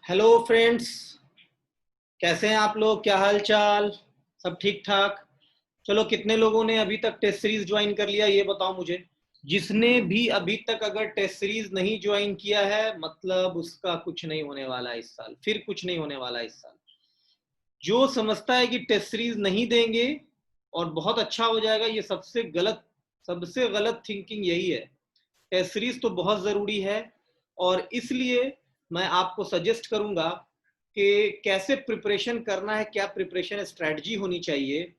Hello friends, कैसे हैं आप लोग? क्या हाल चाल? सब ठीक ठाक? चलो, कितने लोगों ने अभी तक टेस्ट सीरीज ज्वाइन कर लिया ये बताओ मुझे। जिसने भी अभी तक अगर टेस्ट सीरीज नहीं ज्वाइन किया है, मतलब उसका कुछ नहीं होने वाला इस साल, फिर कुछ नहीं होने वाला इस साल। जो समझता है कि टेस्ट सीरीज नहीं देंगे और बहुत अच्छा हो जाएगा, ये सबसे गलत थिंकिंग यही है। टेस्ट सीरीज तो बहुत ज़रूरी है, और इसलिए मैं आपको सजेस्ट करूंगा कि कैसे प्रिपरेशन करना है, क्या प्रिपरेशन स्ट्रेटजी होनी चाहिए।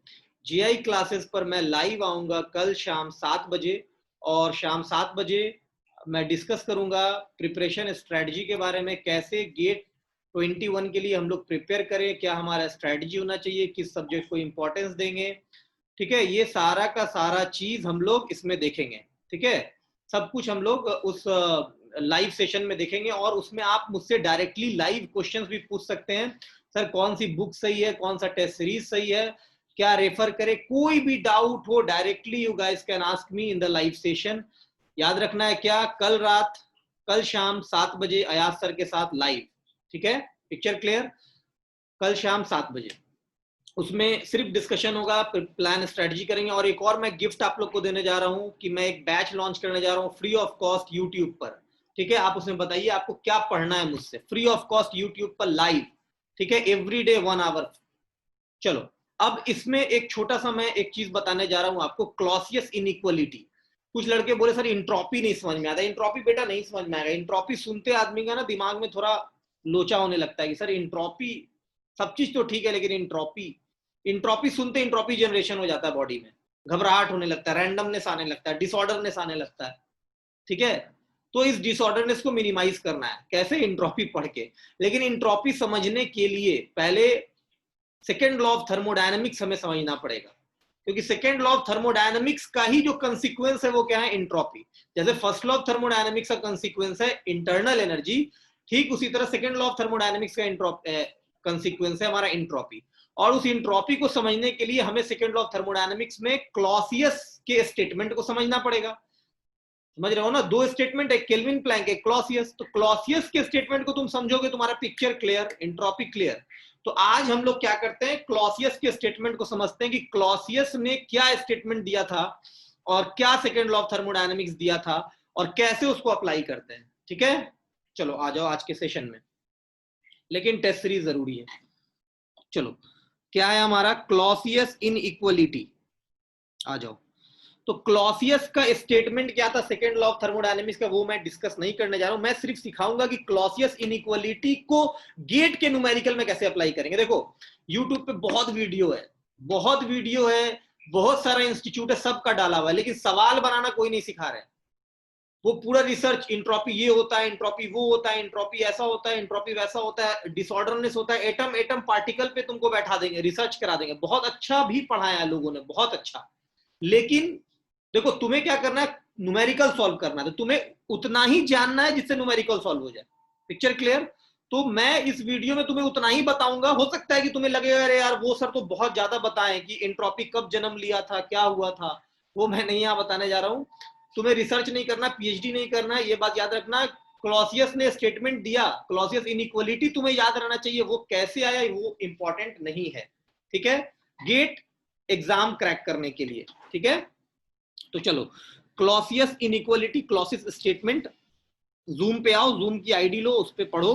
जीआई क्लासेस पर मैं लाइव आऊंगा कल शाम 7 बजे, और शाम 7 बजे मैं डिस्कस करूंगा प्रिपरेशन स्ट्रेटजी के बारे में। कैसे गेट 21 के लिए हम लोग प्रिपेयर करें, क्या हमारा स्ट्रेटजी होना चाहिए, किस सब्जेक्ट को इंपॉर्टेंस देंगे। ठीक है, ये सारा का सारा चीज हम लोग इसमें देखेंगे। ठीक है, सब कुछ हम लोग उस लाइव सेशन में देखेंगे, और उसमें आप मुझसे डायरेक्टली लाइव क्वेश्चंस भी पूछ सकते हैं। सर, कौन सी बुक सही है, कौन सा टेस्ट सीरीज सही है, क्या रेफर करें, कोई भी डाउट हो directly you guys can ask me in the live session. याद रखना है क्या, कल शाम 7 बजे अयाज सर के साथ लाइव। ठीक है, पिक्चर क्लियर? कल शाम 7 बजे उसमें सिर्फ डिस्कशन होगा, प्लान स्ट्रेटजी करेंगे। और एक और मैं गिफ्ट आप लोग को देने जा रहा हूं कि मैं एक बैच लॉन्च करने जा रहा हूं फ्री ऑफ कॉस्ट यूट्यूब पर। ठीक है, आप उसमें बताइए आपको क्या पढ़ना है मुझसे, फ्री ऑफ कॉस्ट यूट्यूब पर लाइव। ठीक है, एवरी डे 1 आवर। चलो, अब इसमें एक छोटा सा मैं एक चीज बताने जा रहा हूं आपको, क्लॉसियस इनइक्वलिटी। कुछ लड़के बोले सर इंट्रोपी नहीं समझ में आता। इंट्रोपी बेटा नहीं समझ में आएगा। इंट्रोपी सुनते आदमी का ना दिमाग में थोड़ा लोचा होने लगता है कि सर इंट्रोपी, सब चीज तो ठीक है लेकिन इंट्रोपी, इंट्रोपी सुनते इंट्रोपी जनरेशन हो जाता है बॉडी में, घबराहट होने लगता है, रैंडमनेस आने लगता है, डिसऑर्डरनेस आने लगता है। ठीक है, तो इस डिसऑर्डरनेस को मिनिमाइज करना है कैसे, इंट्रोपी पढ़ के। लेकिन इंट्रोपी समझने के लिए पहले सेकेंड लॉ ऑफ थर्मोडायनेमिक्स हमें समझना पड़ेगा, क्योंकि सेकेंड लॉ ऑफ थर्मोडायनेमिक्स का ही जो कंसिक्वेंस है वो क्या है, इंट्रोपी। जैसे फर्स्ट लॉ ऑफ थर्मोडायनेमिक्स का कंसिक्वेंस है इंटरनल एनर्जी, ठीक उसी तरह सेकेंड लॉ ऑफ थर्मोडायनेमिक्स का कंसिक्वेंस है हमारा इंट्रोपी। और उस इंट्रोपी को समझने के लिए हमें सेकेंड लॉ ऑफ थर्मोडायनेमिक्स में क्लॉसियस के स्टेटमेंट को समझना पड़ेगा। समझ रहे हो ना, दो स्टेटमेंट, एक केल्विन प्लैंक, एक क्लॉसियस। तो क्लॉसियस के स्टेटमेंट को तुम समझोगे, तुम्हारा पिक्चर क्लियर, इंट्रोपी क्लियर। तो आज हम लोग क्या करते हैं, क्लॉसियस के स्टेटमेंट को समझते हैं कि क्लॉसियस ने क्या स्टेटमेंट दिया था, और क्या सेकेंड लॉ ऑफ थर्मोडायनेमिक्स दिया था, और कैसे उसको अप्लाई करते हैं। ठीक है, चलो आ जाओ आज के सेशन में, लेकिन टेस्ट सीरीज जरूरी है। चलो, क्या है हमारा क्लॉसियस इन इक्वलिटी, आ जाओ। तो क्लॉसियस का स्टेटमेंट क्या था सेकेंड लॉ ऑफ थर्मोडायनेमिक्स का, वो मैं डिस्कस नहीं करने जा रहा हूं। मैं सिर्फ सिखाऊंगा कि क्लॉसियस इनइक्वालिटी को गेट के न्यूमेरिकल में कैसे अप्लाई करेंगे। देखो, यूट्यूब पे बहुत वीडियो है, बहुत वीडियो है, बहुत सारा इंस्टीट्यूट है, सबका डाला हुआ है, लेकिन सवाल बनाना कोई नहीं सिखा रहे। वो पूरा रिसर्च, इंट्रोपी ये होता है, इंट्रोपी वो होता है, इंट्रोपी ऐसा होता है, इंट्रोपी वैसा होता है, डिसऑर्डरनेस होता है, एटम एटम पार्टिकल पे तुमको बैठा देंगे, रिसर्च करा देंगे। बहुत अच्छा भी पढ़ाया है लोगों ने, बहुत अच्छा। लेकिन देखो, तुम्हें क्या करना है, न्यूमेरिकल सॉल्व करना है, तो तुम्हें उतना ही जानना है जिससे न्यूमेरिकल सॉल्व हो जाए। Picture clear? तो मैं इस वीडियो में तुम्हें उतना ही बताऊंगा। हो सकता है कि तुम्हें लगेगा अरे यार वो सर तो बहुत ज्यादा बताएं कि एंट्रोपी कब जन्म लिया था, क्या हुआ था। वो मैं नहीं यहाँ बताने जा रहा हूँ। तुम्हें रिसर्च नहीं करना, पीएचडी नहीं करना, ये बात याद रखना। क्लॉसियस ने स्टेटमेंट दिया, क्लॉसियस इनइक्वालिटी तुम्हें याद रहना चाहिए, वो कैसे आया वो इंपॉर्टेंट नहीं है। ठीक है, गेट एग्जाम क्रैक करने के लिए। ठीक है, तो चलो, Clausius inequality, Clausius statement, zoom पे आओ, जूम की आईडी लो, उस पे पढ़ो।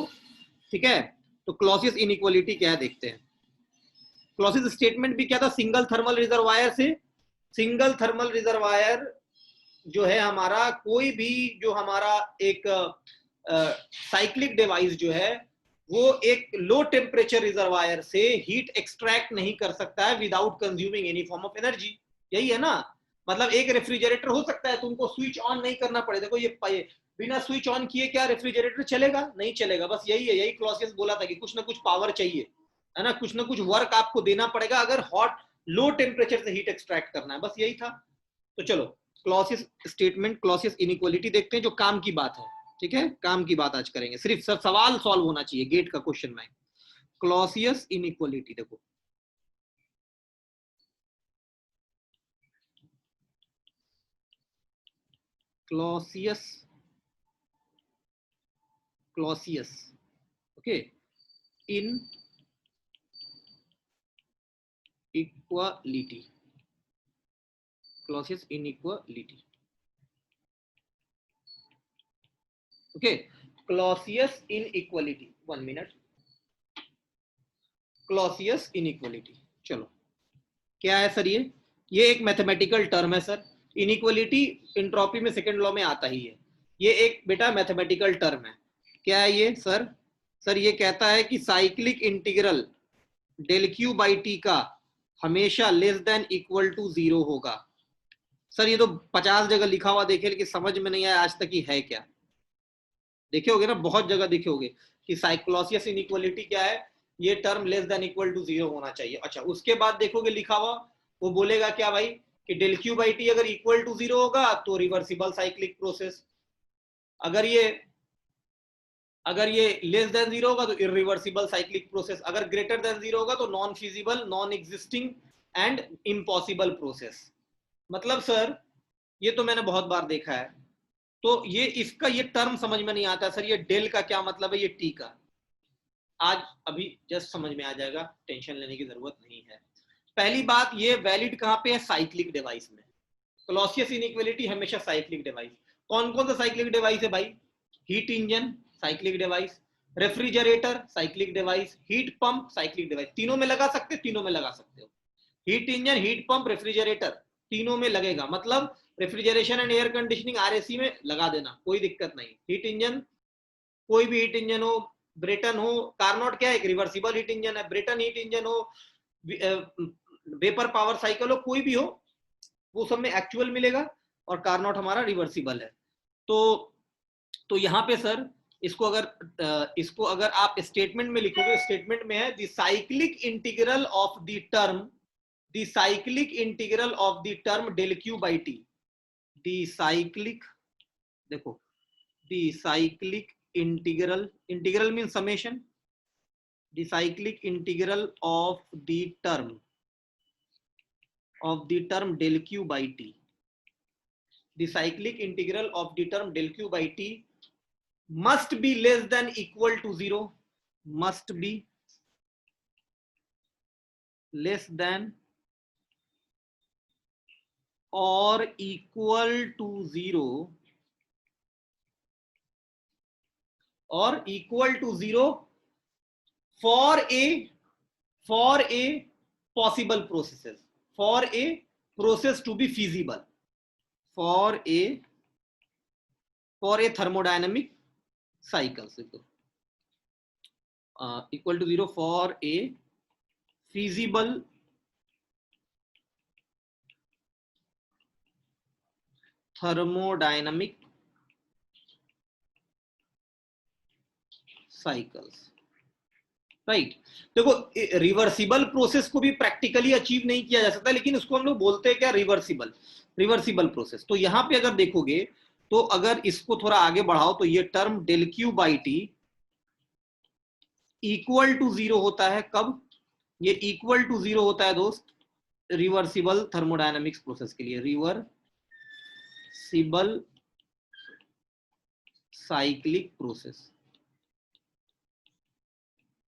ठीक है, तो क्लॉसियस इनइक्वालिटी क्या है देखते हैं। क्लॉसियस स्टेटमेंट भी क्या था, सिंगल थर्मल रिजर्वायर से, सिंगल थर्मल रिजर्वायर जो है हमारा, कोई भी जो हमारा एक साइक्लिक डिवाइस जो है, वो एक लो टेम्परेचर रिजर्वायर से हीट एक्सट्रैक्ट नहीं कर सकता है without consuming any form of energy. यही है ना, मतलब एक रेफ्रिजरेटर हो सकता है, तुमको स्विच ऑन नहीं करना पड़े। देखो ये बिना स्विच ऑन किए क्या रेफ्रिजरेटर चलेगा? नहीं चलेगा। बस यही है, यही क्लॉसियस बोला था कि कुछ ना कुछ पावर चाहिए, है ना, कुछ ना कुछ वर्क आपको देना पड़ेगा अगर हॉट लो टेम्परेचर से हीट एक्सट्रैक्ट करना है। बस यही था। तो चलो, क्लॉसियस स्टेटमेंट, क्लॉसियस इनइक्वालिटी देखते हैं, जो काम की बात है। ठीक है, काम की बात आज करेंगे, सिर्फ सवाल सॉल्व होना चाहिए, गेट का क्वेश्चन बैंक। क्लॉसियस इनइक्वालिटी देखो, क्लॉसियस, क्लॉसियस, ओके। इन equality, Clausius inequality. Okay, Clausius inequality, 1 minute, Clausius inequality. चलो क्या है सर? ये एक मैथमेटिकल टर्म है सर। इनइक्वालिटी एंट्रोपी में सेकंड लॉ में आता ही है। ये एक बेटा मैथमेटिकल टर्म है। क्या है ये सर? सर ये कहता है कि cyclic integral del Q by T का हमेशा लेस देन इक्वल टू 0 होगा। सर ये तो 50 जगह लिखा हुआ देखे, लेकिन समझ में नहीं आया आज तक ही है क्या। देखे होगे ना, बहुत जगह देखे होगे कि साइक्लोसियस इनइक्वालिटी क्या है, ये term less than equal to 0 होना चाहिए। अच्छा, उसके बाद देखोगे लिखा हुआ, वो बोलेगा क्या भाई कि डेल क्यू बाई टी अगर इक्वल टू 0 होगा तो रिवर्सिबल साइक्लिक प्रोसेस, अगर ये लेस देन 0 होगा तो इरिवर्सिबल साइक्लिक प्रोसेस, अगर ग्रेटर देन 0 होगा तो non feasible, non existing and impossible process. मतलब सर ये तो मैंने बहुत बार देखा है, तो ये इसका ये टर्म समझ में नहीं आता सर, ये डेल का क्या मतलब है, ये टी का। आज अभी जस्ट समझ में आ जाएगा, टेंशन लेने की जरूरत नहीं है। पहली बात, ये वैलिड कहां पे है? साइक्लिक डिवाइस में। क्लॉसियस इनइक्वालिटी हमेशा साइक्लिक डिवाइस। कौन कौन सा साइक्लिक डिवाइस है भाई? Heat engine cyclic device, refrigerator cyclic device, heat pump cyclic device. तीनों में लगा सकते, तीनों में लगा सकते हो। Heat engine, heat pump, refrigerator, तीनों में लगेगा। मतलब refrigeration and air conditioning RAC में लगा देना, कोई दिक्कत नहीं। हीट इंजन, कोई भी हीट इंजन हो, ब्रेटन हो, कार्नोट क्या है, एक रिवर्सिबल हीट इंजन है, ब्रेटन हीट इंजन हो, वेपर पावर साइकिल हो, कोई भी हो, वो सब में एक्चुअल मिलेगा, और कार्नोट हमारा रिवर्सिबल है। तो यहाँ पे सर इसको अगर आप स्टेटमेंट में लिखोगे, स्टेटमेंट में है the cyclic integral of the term, the cyclic integral of the term del Q by T, the cyclic, देखो the cyclic integral, integral mean summation, the cyclic integral of the term del q by t, the cyclic integral of the term del q by t must be less than equal to 0, must be less than or equal to 0, or equal to 0 for a possible processes, for a process to be feasible, for a thermodynamic cycles, equal to 0 for a feasible thermodynamic cycles, right. देखो reversible process को भी practically achieve नहीं किया जा सकता, लेकिन उसको हम लोग बोलते हैं क्या, रिवर्सिबल प्रोसेस। तो यहां पे अगर देखोगे, तो अगर इसको थोड़ा आगे बढ़ाओ तो ये term del Q by T equal to 0 होता है। कब ये इक्वल टू 0 होता है दोस्त? रिवर्सिबल थर्मोडायनामिक्स प्रोसेस के लिए, रिवर्सिबल साइक्लिक प्रोसेस,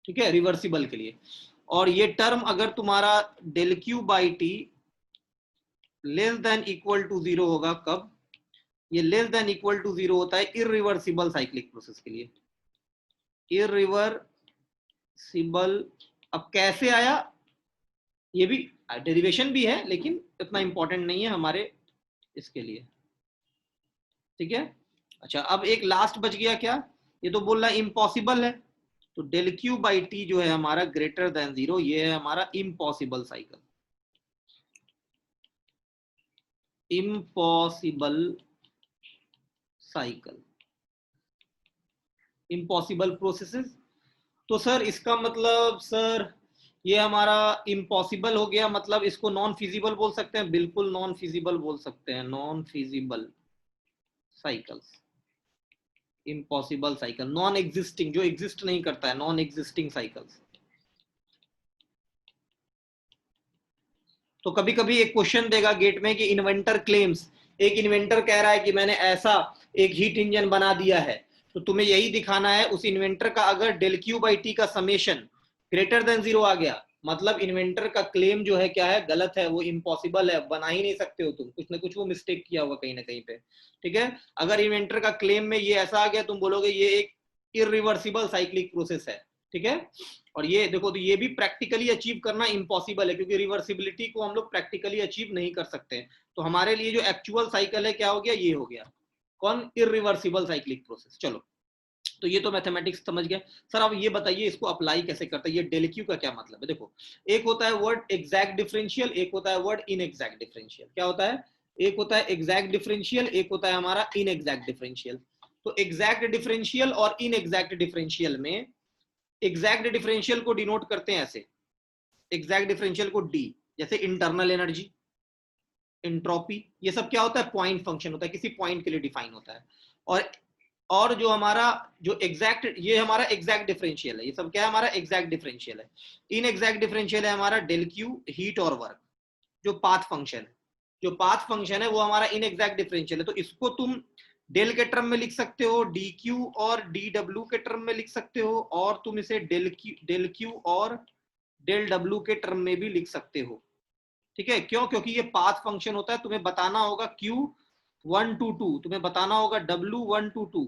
ठीक है, रिवर्सिबल के लिए। और ये टर्म अगर तुम्हारा del Q by T less than equal to 0 होगा, कब? ये लेस देन इक्वल टू 0 होता है इरिवर्सिबल साइक्लिक प्रोसेस के लिए, इरिवर्सिबल। अब कैसे आया, ये भी डेरिवेशन भी है, लेकिन इतना इंपॉर्टेंट नहीं है हमारे इसके लिए, ठीक है। अच्छा, अब एक लास्ट बच गया क्या, ये तो बोल रहा है इम्पॉसिबल है, तो डेल क्यू बाई टी जो है हमारा ग्रेटर देन 0, ये है हमारा impossible cycle, impossible cycle, impossible processes. तो सर इसका मतलब सर ये हमारा इम्पॉसिबल हो गया, मतलब इसको नॉन फिजिबल बोल सकते हैं, बिल्कुल नॉन फिजिबल बोल सकते हैं, non feasible cycles, impossible cycle, non existing, जो एग्जिस्ट नहीं करता है, नॉन एग्जिस्टिंग साइकिल्स। तो कभी कभी एक क्वेश्चन देगा गेट में कि इन्वेंटर क्लेम्स, एक इन्वेंटर कह रहा है कि मैंने ऐसा एक हीट इंजन बना दिया है तो तुम्हें यही दिखाना है उस इन्वेंटर का अगर डेल क्यू बाई टी का समेशन ग्रेटर देन 0 आ गया, मतलब इन्वेंटर का क्लेम जो है क्या है, गलत है, वो इम्पॉसिबल है, बना ही नहीं सकते हो तुम, कुछ ना कुछ वो मिस्टेक किया होगा कहीं ना कहीं पे, ठीक है। अगर इन्वेंटर का क्लेम में ये ऐसा आ गया, तुम बोलोगे ये एक इरिवर्सिबल साइक्लिक प्रोसेस है, ठीक है। और ये देखो, तो ये भी प्रैक्टिकली अचीव करना इम्पॉसिबल है, क्योंकि रिवर्सिबिलिटी को हम लोग प्रैक्टिकली अचीव नहीं कर सकते। तो हमारे लिए जो एक्चुअल साइकिल है क्या हो गया, ये हो गया कौन, इरिवर्सिबल साइक्लिक प्रोसेस। चलो, तो ये तो मैथमेटिक्स समझ गया। सर अब ये बताइए इसको अप्लाई कैसे करते हैं, ये डेल क्यू का क्या मतलब है। देखो, एक होता है वर्ड एग्जैक्ट डिफरेंशियल, एक होता है वर्ड इनएग्जैक्ट डिफरेंशियल। क्या होता है, एक होता है एग्जैक्ट डिफरेंशियल, एक होता है हमारा इनएग्जैक्ट डिफरेंशियल। तो एग्जैक्ट डिफरेंशियल और इनएग्जैक्ट डिफरेंशियल में, एग्जैक्ट डिफरेंशियल को डिनोट करते हैं ऐसे, एग्जैक्ट डिफरेंशियल को डी, जैसे इंटरनल एनर्जी, एंट्रोपी, ये सब क्या होता है, पॉइंट फंक्शन होता है, किसी पॉइंट के लिए डिफाइन होता है। और जो हमारा जो एग्जैक्ट, ये हमारा एग्जैक्ट डिफरेंशियल है, ये सब क्या है, हमारा एग्जैक्ट डिफरेंशियल है। इन एग्जैक्ट डिफरेंशियल है हमारा डेल क्यू, हीट और वर्क, जो पाथ फंक्शन है, जो पाथ फंक्शन है वो हमारा इन एग्जैक्ट डिफरेंशियल है। तो इसको तुम डेल के टर्म में लिख सकते हो, डी क्यू और डी डब्ल्यू के टर्म में लिख सकते हो, और तुम इसे डेल क्यू और डेल डब्ल्यू के टर्म में भी लिख सकते हो, ठीक है। क्यों, क्योंकि ये पाथ फंक्शन होता है, तुम्हें बताना होगा Q1 to 2, तुम्हें बताना होगा W1 to 2,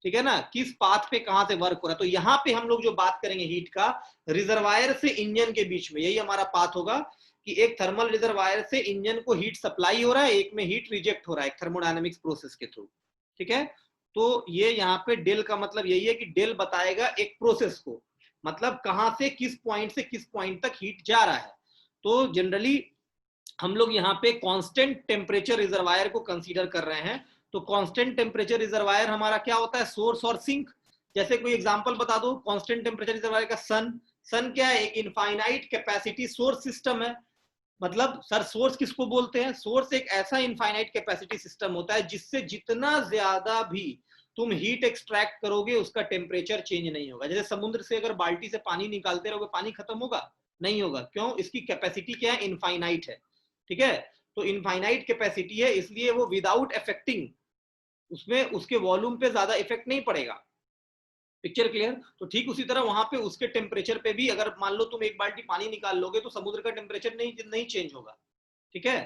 ठीक है ना, किस पाथ पे कहां से वर्क हो रहा है। तो यहाँ पे हम लोग जो बात करेंगे हीट का, रिजर्वायर से इंजन के बीच में, यही हमारा पाथ होगा कि एक थर्मल रिजर्वायर से इंजन को हीट सप्लाई हो रहा है, एक में हीट रिजेक्ट हो रहा है थर्मोडायनेमिक्स प्रोसेस के थ्रू, ठीक है। तो ये यहाँ पे डेल का मतलब यही है कि डेल बताएगा एक प्रोसेस को, मतलब कहां से किस पॉइंट से किस पॉइंट तक हीट जा रहा है। तो जनरली हम लोग यहाँ पे कांस्टेंट टेम्परेचर रिजर्वायर को कंसीडर कर रहे हैं। तो कांस्टेंट टेम्परेचर रिजर्वायर हमारा क्या होता है, सोर्स और सिंक। जैसे कोई एग्जांपल बता दो कांस्टेंट टेम्परेचर रिजर्वायर का, सन क्या है, एक इनफाइनाइट कैपेसिटी सोर्स सिस्टम है। मतलब सर सोर्स किसको बोलते हैं, सोर्स एक ऐसा इनफाइनाइट कैपेसिटी सिस्टम होता है जिससे जितना ज्यादा भी तुम हीट एक्सट्रैक्ट करोगे उसका टेम्परेचर चेंज नहीं होगा। जैसे समुद्र से अगर बाल्टी से पानी निकालते रहोगे, पानी खत्म होगा, नहीं होगा। क्यों, इसकी कैपेसिटी क्या है, इनफाइनाइट है, ठीक है। तो इनफाइनाइट कैपेसिटी है, इसलिए वो विदाउट इफेक्टिंग, उसमें उसके वॉल्यूम पे ज्यादा इफेक्ट नहीं पड़ेगा। Picture clear. तो ठीक उसी तरह वहां पे उसके टेम्परेचर पे भी, अगर मान लो तुम एक बाल्टी पानी निकाल लोगे तो समुद्र का टेम्परेचर नहीं चेंज होगा, ठीक है।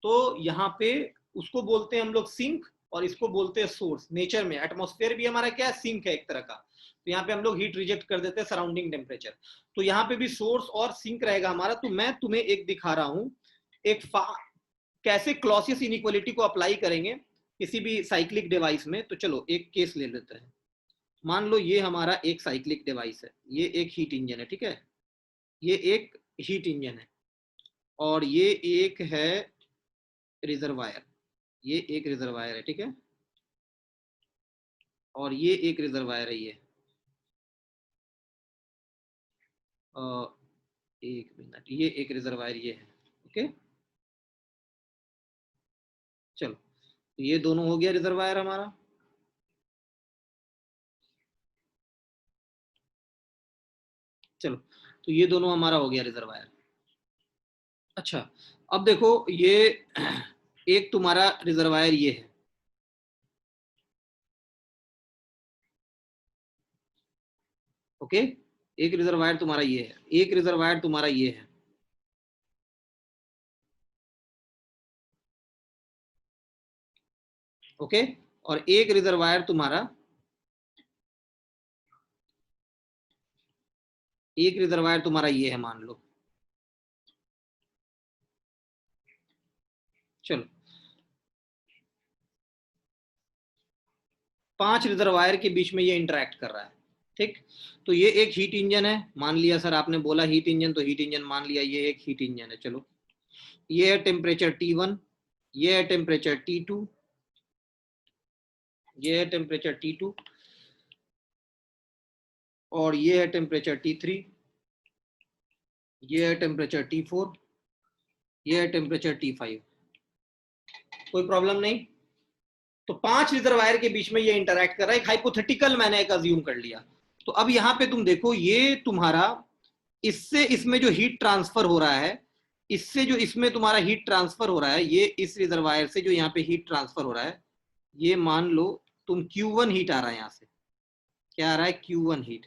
तो यहाँ पे उसको बोलते हैं हम लोग सिंक, और इसको बोलते हैं सोर्स। नेचर में एटमॉस्फेयर भी हमारा क्या है, सिंक है एक तरह का। तो यहाँ पे हम लोग हीट रिजेक्ट कर देते हैं सराउंडिंग टेम्परेचर। तो यहाँ पे भी सोर्स और सिंक रहेगा हमारा। तो मैं तुम्हें एक दिखा रहा हूँ, एक कैसे क्लॉसियस इनइक्वालिटी को अप्लाई करेंगे किसी भी साइक्लिक डिवाइस में। तो चलो एक केस ले लेते हैं। मान लो ये हमारा एक साइक्लिक डिवाइस है, ये एक हीट इंजन है, ठीक है, ये एक हीट इंजन है, और ये एक है रिजर्वायर, ये एक रिजर्वायर है, ठीक है, और ये एक रिजर्वायर है, ये एक मिनट, ये एक रिजर्वायर ये है, ओके। चलो, ये दोनों हो गया रिजर्वायर हमारा। चलो, तो ये दोनों हमारा हो गया रिजर्वायर। अच्छा, अब देखो ये एक तुम्हारा रिजर्वायर ये है, ओके, एक रिजर्वायर तुम्हारा ये है, एक रिजर्वायर तुम्हारा ये है, ओके, और एक रिजर्वायर तुम्हारा, एक रिजर्वायर तुम्हारा ये है मान लो। चलो, 5 रिजर्वायर के बीच में ये इंटरेक्ट कर रहा है, ठीक। तो ये एक हीट इंजन है, मान लिया सर, आपने बोला हीट इंजन, तो हीट इंजन मान लिया, ये एक हीट इंजन है। चलो, ये है टेम्परेचर T1, ये है टेम्परेचर T2, ये है टेम्परेचर T2, और ये है टेम्परेचर T3, ये है टेम्परेचर T4, ये है टेम्परेचर T5। कोई प्रॉब्लम नहीं। तो 5 रिजर्वायर के बीच में ये इंटरैक्ट कर रहा है, एक हाइपोथेटिकल मैंने एक अज्यूम कर लिया। तो अब यहाँ पे तुम देखो, ये तुम्हारा इससे इसमें जो हीट ट्रांसफर हो रहा है, इससे जो इसमें तुम्हारा हीट ट्रांसफर हो रहा है, ये इस रिजर्वायर से जो यहाँ पे हीट ट्रांसफर हो रहा है, ये मान लो तुम Q1 हीट आ रहा है यहाँ से, क्या आ रहा है, Q1 हीट।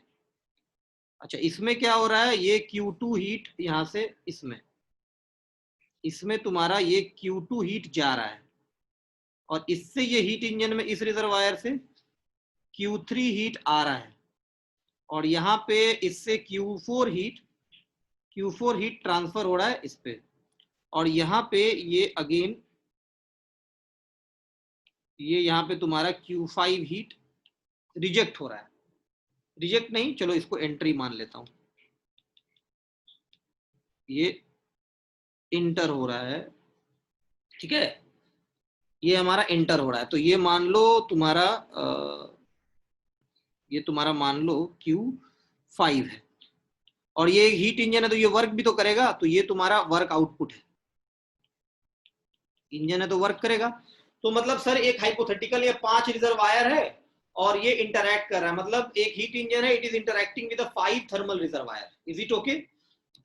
अच्छा, इसमें क्या हो रहा है, ये Q2 हीट यहां से इसमें तुम्हारा ये Q2 हीट जा रहा है और इससे ये हीट इंजन में इस रिजर्वायर से Q3 हीट आ रहा है और यहाँ पे इससे Q4 हीट ट्रांसफर हो रहा है इस पे और यहाँ पे ये अगेन ये यहाँ पे तुम्हारा Q5 हीट रिजेक्ट हो रहा है, रिजेक्ट नहीं, चलो इसको एंट्री मान लेता हूं, ये इंटर हो रहा है, ठीक है, ये हमारा इंटर हो रहा है। तो ये मान लो तुम्हारा ये तुम्हारा मान लो Q5 है और ये हीट इंजन है तो ये वर्क भी तो करेगा, तो ये तुम्हारा वर्क आउटपुट है, इंजन है तो वर्क करेगा। तो मतलब सर एक हाइपोथेटिकल, ये 5 रिजर्वायर है और ये इंटरैक्ट कर रहा है, मतलब एक हीट इंजन है, it is interacting with 5 thermal reservoir, is it okay?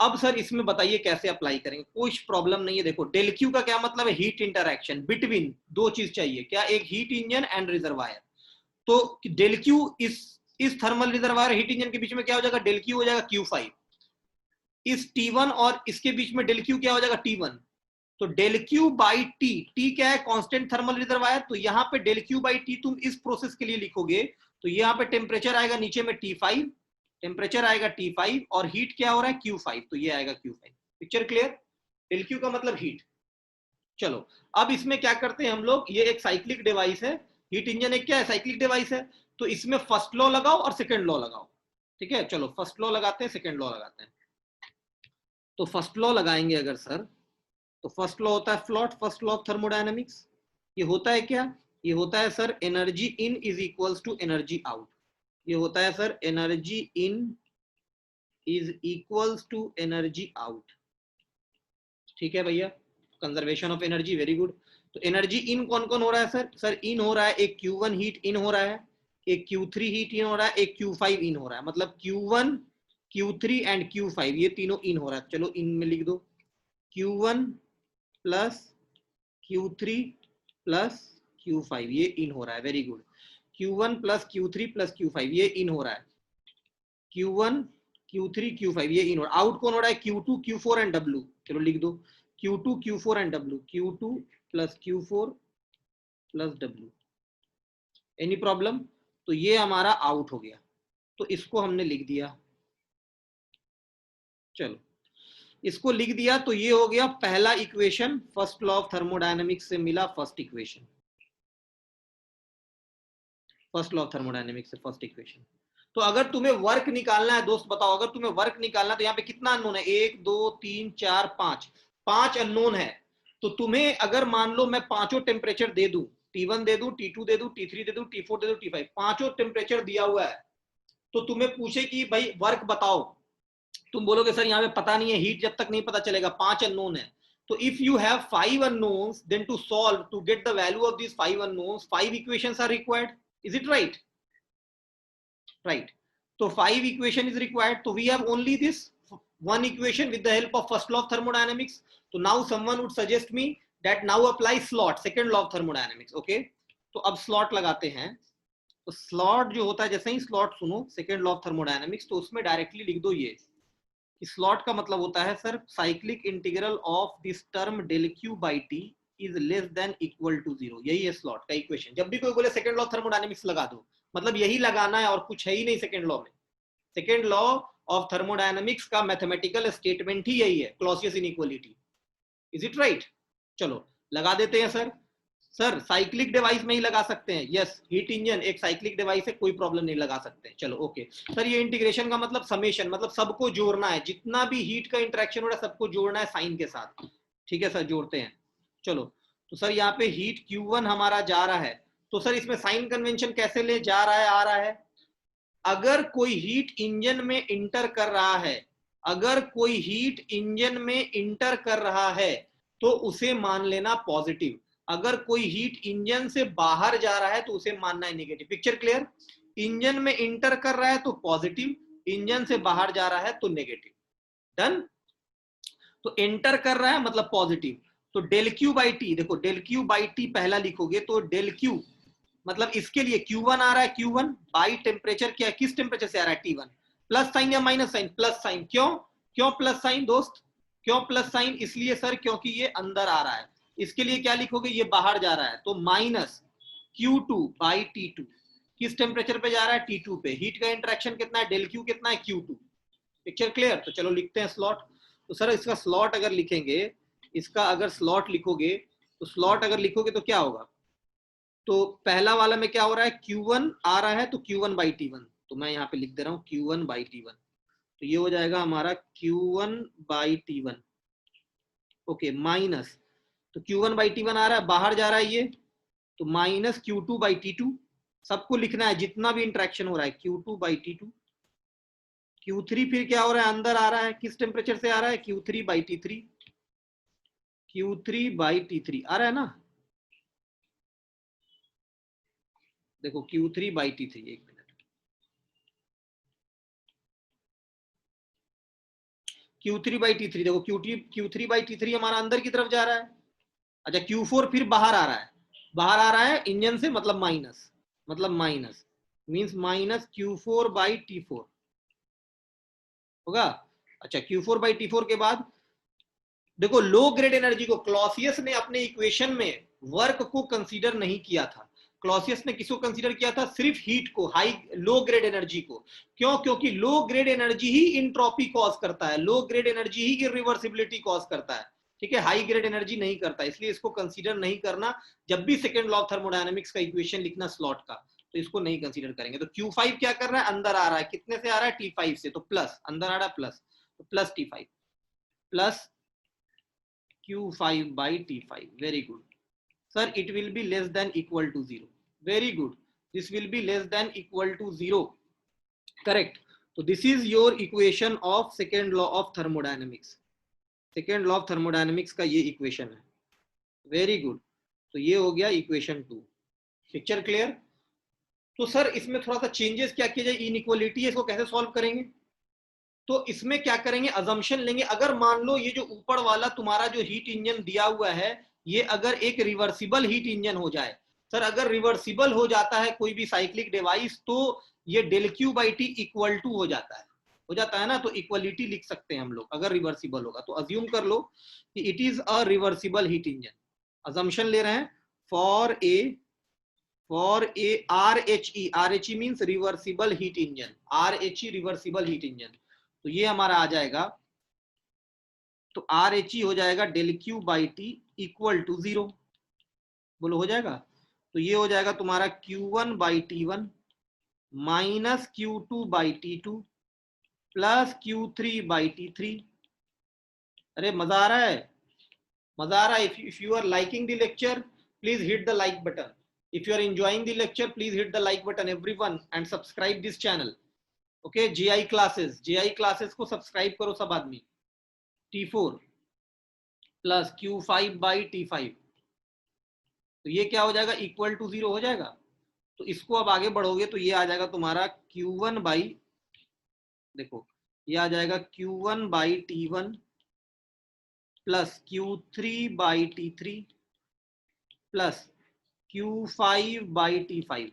अब सर इसमें बताइए कैसे अप्लाई करेंगे, कोई प्रॉब्लम नहीं है। देखो डेल क्यू का क्या मतलब है, हीट इंटरैक्शन बिटवीन, दो चीज चाहिए, क्या, एक हीट इंजन एंड रिजर्वायर। तो डेल क्यू इस थर्मल रिजर्वायर हीट इंजन के बीच में क्या हो जाएगा, डेल क्यू हो जाएगा Q5, इस T1 और इसके बीच में डेल क्यू क्या हो जाएगा, T1। तो del Q by T, T क्या है, कांस्टेंट थर्मल रिजर्वायर, तो यहाँ पे डेल क्यू बाई टी तुम इस प्रोसेस के लिए लिखोगे तो यहाँ पे टेम्परेचर आएगा नीचे में T5, टेम्परेचर आएगा T5 और हीट क्या हो रहा है Q5, तो ये आएगा Q5। Picture clear? Del Q का मतलब हीट। चलो अब इसमें क्या करते हैं हम लोग, ये एक साइक्लिक डिवाइस है, हीट इंजन एक क्या है, साइक्लिक डिवाइस है, तो इसमें फर्स्ट लॉ लगाओ और सेकेंड लॉ लगाओ, ठीक है। चलो फर्स्ट लॉ लगाते हैं, सेकेंड लॉ लगाते हैं। तो फर्स्ट लॉ लगाएंगे अगर सर, तो फर्स्ट लॉ होता है फ्लॉट, फर्स्ट लॉ ऑफ थर्मोडायनेमिक्स। ये होता है क्या, ये होता है sir energy in is equals to energy out. ये होता है sir energy in is equals to energy out, ठीक है भैया, conservation of energy, very good. तो एनर्जी इन कौन कौन हो रहा है सर, सर इन हो रहा है एक Q1 हीट इन हो रहा है, एक Q3 हीट इन हो रहा है, एक Q5 इन हो रहा है, मतलब Q1 Q3 एंड Q5 ये तीनों इन हो रहा है। चलो इन में लिख दो, Q1 plus Q3 plus Q5 ये इन हो रहा है, very good. Q1 plus Q3 plus Q5 ये इन हो रहा है, Q1 Q3 Q5 ये इन हो रहा है। आउट कौन हो रहा है, Q2 Q4 एंड W, चलो लिख दो Q2 Q4 and W, Q2 plus Q4 plus W, any problem? तो ये हमारा आउट हो गया, तो इसको हमने लिख दिया, चलो इसको लिख दिया, तो ये हो गया पहला equation, first law of thermodynamics से मिला first equation, first law of thermodynamics से फर्स्ट इक्वेशन। तो अगर तुम्हें वर्क निकालना है दोस्त, बताओ, अगर तुम्हें वर्क निकालना है तो यहाँ पे कितना अननोन है, 1 2 3 4 5, 5 अननोन है। तो तुम्हें अगर मान लो मैं पांचों टेम्परेचर दे दूं, T1 दे दूं, T2 दे दूं, T3 दे दूं, T4 दे दूं, T5, पांचों टेम्परेचर दिया हुआ है, तो तुम्हें पूछे कि भाई वर्क बताओ, तुम बोलोगे सर यहाँ पे पता नहीं है, हीट जब तक नहीं पता चलेगा, 5 अननोन है। तो if you have 5 unknowns, then to solve, to get the value of these 5 unknowns, 5 equations are required, is it right? Right. So 5 equation is required, so we have only this one equation with the help of first law of thermodynamics. So now someone would suggest me that now apply slot, second law of thermodynamics, okay? तो अब slot लगाते हैं, तो slot जो होता है, जैसे ही slot सुनो second law of thermodynamics, तो उसमें डायरेक्टली लिख दो ये स्लॉट का मतलब होता है sir cyclic integral of this term del Q by T is less than equal to 0, यही है स्लॉट का इक्वेशन। जब भी कोई बोले सेकंड लॉ ऑफ थर्मोडायनेमिक्स लगा दो, मतलब यही लगाना है और कुछ है ही नहीं सेकंड लॉ में। सेकंड लॉ ऑफ थर्मोडायनेमिक्स का मैथमेटिकल स्टेटमेंट ही यही है, Clausius inequality, is it right? चलो लगा देते हैं सर। सर साइक्लिक डिवाइस में ही लगा सकते हैं, यस, हीट इंजन एक साइक्लिक डिवाइस है, कोई प्रॉब्लम नहीं, लगा सकते हैं। चलो ओके सर, ये इंटीग्रेशन का मतलब समेशन, मतलब सबको जोड़ना है, जितना भी हीट का इंटरेक्शन हो रहा है सबको जोड़ना है साइन के साथ, ठीक है सर, जोड़ते हैं। चलो तो सर यहाँ पे हीट Q1 हमारा जा रहा है, तो सर इसमें साइन कन्वेंशन कैसे ले जा रहा है, आ रहा है, अगर कोई हीट इंजन में इंटर कर रहा है, अगर कोई हीट इंजन में इंटर कर रहा है तो उसे मान लेना पॉजिटिव, अगर कोई हीट इंजन से बाहर जा रहा है तो उसे मानना है नेगेटिव। Picture clear? इंजन में इंटर कर रहा है तो पॉजिटिव, इंजन से बाहर जा रहा है तो नेगेटिव। डन? तो एंटर कर रहा है मतलब पॉजिटिव, तो डेल क्यू बाई टी, देखो डेल क्यू बाई टी पहला लिखोगे तो डेल क्यू मतलब इसके लिए Q1 आ रहा है, Q1 बाई टेम्परेचर क्या है, किस टेम्परेचर से आ रहा है T1, प्लस साइन या माइनस साइन, प्लस साइन। क्यों क्यों प्लस साइन दोस्त, क्यों प्लस साइन, इसलिए सर क्योंकि ये अंदर आ रहा है। इसके लिए क्या लिखोगे, ये बाहर जा रहा है, तो माइनस Q2 बाई T2, किस टेम्परेचर पे जा रहा है, T2 पे। हीट का इंटरेक्शन कितना है, डेल क्यू कितना है, Q2। Picture clear. तो चलो लिखते हैं स्लॉट। तो सर इसका स्लॉट अगर लिखेंगे, इसका अगर स्लॉट लिखोगे, तो स्लॉट अगर लिखोगे तो क्या होगा, तो पहला वाला में क्या हो रहा है, Q1 आ रहा है तो Q1 बाई T1, तो मैं यहाँ पे लिख दे रहा हूँ Q1 बाई T1, तो ये हो जाएगा हमारा Q1 by T1। Okay, minus, तो Q1 बाई T1 आ रहा है, बाहर जा रहा है ये, तो माइनस Q2 बाई T2, सबको लिखना है जितना भी इंटरेक्शन हो रहा है, Q2 बाई T2। Q3 फिर क्या हो रहा है, अंदर आ रहा है, किस टेम्परेचर से आ रहा है, Q3 by T3, Q3 by T3 आ रहा है ना, देखो Q3 बाई T3, एक मिनट, Q3 बाई T3, देखो Q3 बाई T3 हमारा अंदर की तरफ जा रहा है। अच्छा, Q4 फिर बाहर आ रहा है, बाहर आ रहा है इंजन से, मतलब माइनस, मतलब minus means minus Q4 by T4 होगा। अच्छा, Q4 बाई T4 के बाद देखो लो ग्रेड एनर्जी को क्लॉसियस ने अपने इक्वेशन में वर्क को कंसीडर नहीं किया था। क्लॉसियस ने किसको कंसीडर किया था, सिर्फ हीट को, हाई लो ग्रेड एनर्जी को। क्यों, क्योंकि लो ग्रेड एनर्जी ही इंट्रोपी कॉज करता है, लो ग्रेड एनर्जी ही इरिवर्सिबिलिटी कॉज करता है, ठीक है, हाई ग्रेड एनर्जी नहीं करता, इसलिए इसको कंसीडर नहीं करना। जब भी सेकेंड लॉ ऑफ थर्मोडायनेमिक्स का इक्वेशन लिखना स्लॉट का, तो इसको नहीं कंसीडर करेंगे। तो Q5 क्या कर रहा है, अंदर आ रहा है, कितने से आ रहा है, T5 से, तो प्लस, अंदर आ रहा है प्लस, तो plus T5 plus Q5 by T5, very good sir, it will be less than equal to 0, very good, this will be less than equal to 0, correct। so this is your equation of second law of thermodynamics, second law of thermodynamics का ये equation है, very good। तो ये हो गया equation 2, picture clear. तो sir इसमें थोड़ा सा चेंजेस क्या किया जाए, इनइक्वालिटी है, इसको कैसे सॉल्व करेंगे, तो इसमें क्या करेंगे, अजम्पशन लेंगे, अगर मान लो ये जो ऊपर वाला तुम्हारा जो हीट इंजन दिया हुआ है, ये अगर एक रिवर्सिबल हीट इंजन हो जाए, सर अगर रिवर्सिबल हो जाता है कोई भी साइक्लिक डिवाइस, तो ये del Q by T equal to हो जाता है ना, तो इक्वलिटी लिख सकते हैं हम लोग अगर रिवर्सिबल होगा। तो अज्यूम कर लो कि it is a reversible heat engine, assumption ले रहे हैं, for A R H E means reversible heat engine, R H E reversible heat engine, तो ये हमारा आ जाएगा, तो आर एच ई हो जाएगा del Q by T equal to 0, बोलो हो जाएगा। तो ये हो जाएगा तुम्हारा Q1 by T1 minus Q2 by T2 plus Q3 by T3। अरे मजा आ रहा है, मजा आ रहा है। If you are liking the lecture, please hit the like button. If you are enjoying the lecture, please hit the like button everyone and subscribe this channel. Okay, GI classes को सब्सक्राइब करो सब आदमी। T4 plus Q5 by T5, तो ये क्या हो जाएगा, equal to 0 हो जाएगा। तो इसको अब आगे बढ़ोगे तो ये आ जाएगा तुम्हारा Q1 बाई, देखो ये आ जाएगा Q1 by T1 plus Q3 by T3 plus Q5 by T5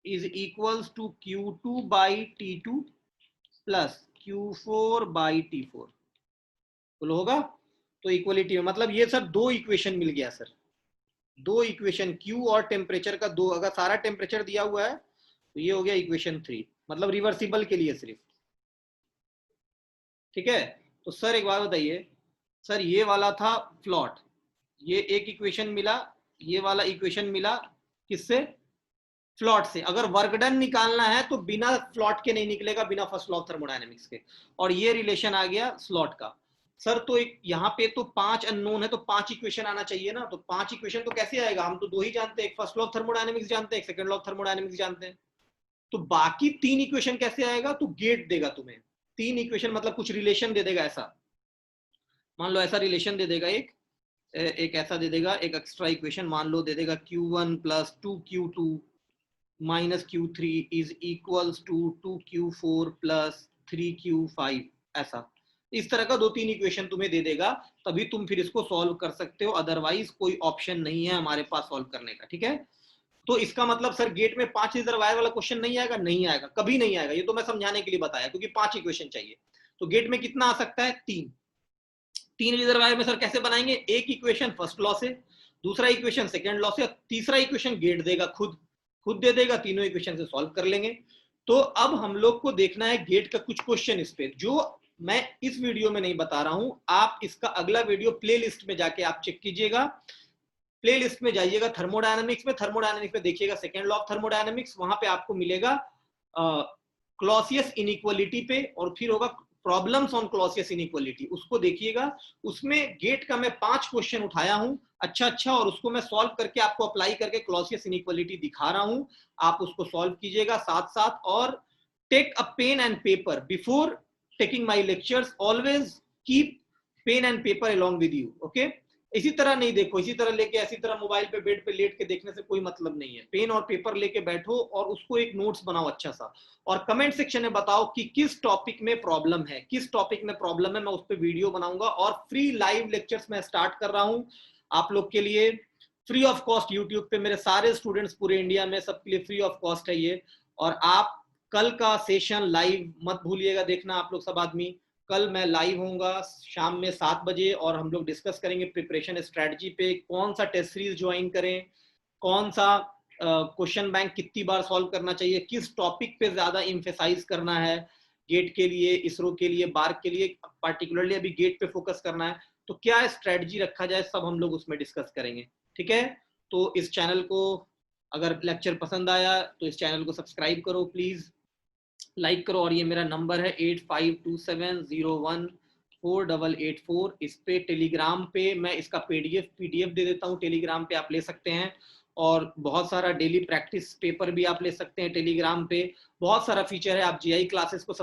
is equals to Q2 by T2 plus Q4 by T4, बोलो होगा। तो इक्वलिटी में मतलब ये सर दो इक्वेशन मिल गया सर, दो इक्वेशन Q और टेम्परेचर का दो, अगर सारा टेम्परेचर दिया हुआ है तो ये हो गया इक्वेशन 3, मतलब रिवर्सिबल के लिए सिर्फ, ठीक है। तो सर एक बात बताइए, सर ये वाला था फ्लॉट, ये एक इक्वेशन मिला, ये वाला इक्वेशन मिला किससे, फ्लॉट से। अगर वर्क डन निकालना है तो बिना फ्लॉट के नहीं निकलेगा, बिना फर्स्ट लॉ ऑफ थर्मोडायनेमिक्स के। और ये रिलेशन आ गया स्लॉट का। सर तो एक यहाँ पे तो 5 अननोन है, तो 5 इक्वेशन आना चाहिए ना, तो 5 इक्वेशन तो कैसे आएगा, हम तो दो ही जानते हैं, एक फर्स्ट लॉ ऑफ थर्मोडायनेमिक्स जानते हैं, एक सेकंड लॉ ऑफ थर्मोडायनेमिक्स जानते हैं। तो बाकी 3 इक्वेशन कैसे आएगा, तो गेट देगा तुम्हें 3 इक्वेशन, मतलब कुछ रिलेशन दे देगा ऐसा, मान लो ऐसा रिलेशन दे देगा, एक ऐसा दे देगा, एक एक्स्ट्रा इक्वेशन मान लो दे देगा Q1 plus 2Q2 minus Q3 is equals to 2Q4 plus 3Q5, ऐसा इस तरह का 2-3 इक्वेशन तुम्हें दे देगा, तभी तुम फिर इसको सॉल्व कर सकते हो, अदरवाइज कोई ऑप्शन नहीं है हमारे पास सॉल्व करने का, ठीक है। तो इसका मतलब सर गेट में 5 रिजर्वायर वाला क्वेश्चन नहीं आएगा? नहीं आएगा, कभी नहीं आएगा। ये तो मैं समझाने के लिए बताया, क्योंकि 5 इक्वेशन चाहिए। तो गेट में कितना आ सकता है? 3 रिजर्वायर में सर कैसे बनाएंगे? एक इक्वेशन फर्स्ट लॉ से, दूसरा इक्वेशन सेकंड लॉ से, तीसरा इक्वेशन गेट देगा, खुद दे देगा, तीनों इक्वेशन से सॉल्व कर लेंगे। तो अब हम लोग को देखना है गेट का कुछ क्वेश्चन इस पे, जो मैं इस वीडियो में नहीं बता रहा हूं। आप इसका अगला वीडियो प्लेलिस्ट में जाके आप चेक कीजिएगा। प्लेलिस्ट में जाइएगा थर्मोडायनामिक्स में देखिएगा सेकेंड लॉ ऑफ थर्मोडायनामिक्स, वहां पे आपको मिलेगा क्लॉसियस इनइक्वालिटी पे, और फिर होगा प्रॉब्लम्स ऑन क्लॉसियस इनइक्वालिटी, उसको देखिएगा। उसमें गेट का मैं 5 क्वेश्चन उठाया हूं, अच्छा, और उसको मैं सॉल्व करके आपको अप्लाई करके क्लॉसियस इनइक्वालिटी दिखा रहा हूं। आप उसको सॉल्व कीजिएगा साथ साथ, और take a pen and paper before taking my lectures, always keep pen and paper along with you, okay. इसी तरह नहीं देखो, इसी तरह लेके ऐसी तरह मोबाइल पे बेड पे लेट के देखने से कोई मतलब नहीं है। पेन और पेपर लेके बैठो और उसको एक नोट्स बनाओ अच्छा सा, और कमेंट सेक्शन में बताओ कि किस टॉपिक में प्रॉब्लम है, मैं उस पर वीडियो बनाऊंगा। और फ्री लाइव लेक्चर्स मैं स्टार्ट कर रहा हूं आप लोग के लिए, फ्री ऑफ कॉस्ट यूट्यूब पे। मेरे सारे स्टूडेंट्स पूरे इंडिया में, सबके लिए फ्री ऑफ कॉस्ट है ये। और आप कल का सेशन लाइव मत भूलिएगा देखना आप लोग सब आदमी। कल मैं लाइव होऊंगा शाम में 7 बजे, और हम लोग डिस्कस करेंगे प्रिपरेशन स्ट्रेटजी पे, कौन सा टेस्ट सीरीज ज्वाइन करें, कौन सा क्वेश्चन बैंक कितनी बार सॉल्व करना चाहिए, किस टॉपिक पे ज्यादा इम्फेसाइज करना है गेट के लिए, इसरो के लिए, बार्क के लिए, पार्टिकुलरली अभी गेट पे फोकस करना है, तो क्या स्ट्रेटजी रखा जाए, सब हम लोग उसमें डिस्कस करेंगे। ठीक है, तो इस चैनल को, अगर लेक्चर पसंद आया तो इस चैनल को सब्सक्राइब करो प्लीज, लाइक करो। और ये मेरा नंबर है 8527014884। इस पे टेलीग्राम पे मैं इसका पीडीएफ दे देता हूँ, टेलीग्राम पे आप ले सकते हैं। और बहुत सारा डेली प्रैक्टिस पेपर भी आप ले सकते हैं टेलीग्राम पे, बहुत सारा फीचर है। आप जीआई क्लासेस को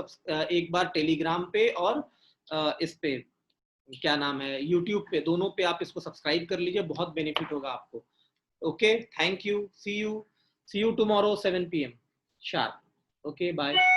एक बार टेलीग्राम पे और इस पे क्या नाम है यूट्यूब पे, दोनों पे आप इसको सब्सक्राइब कर लीजिए, बहुत बेनिफिट होगा आपको। Okay, thank you, see you tomorrow 7 PM sharp. Okay, bye.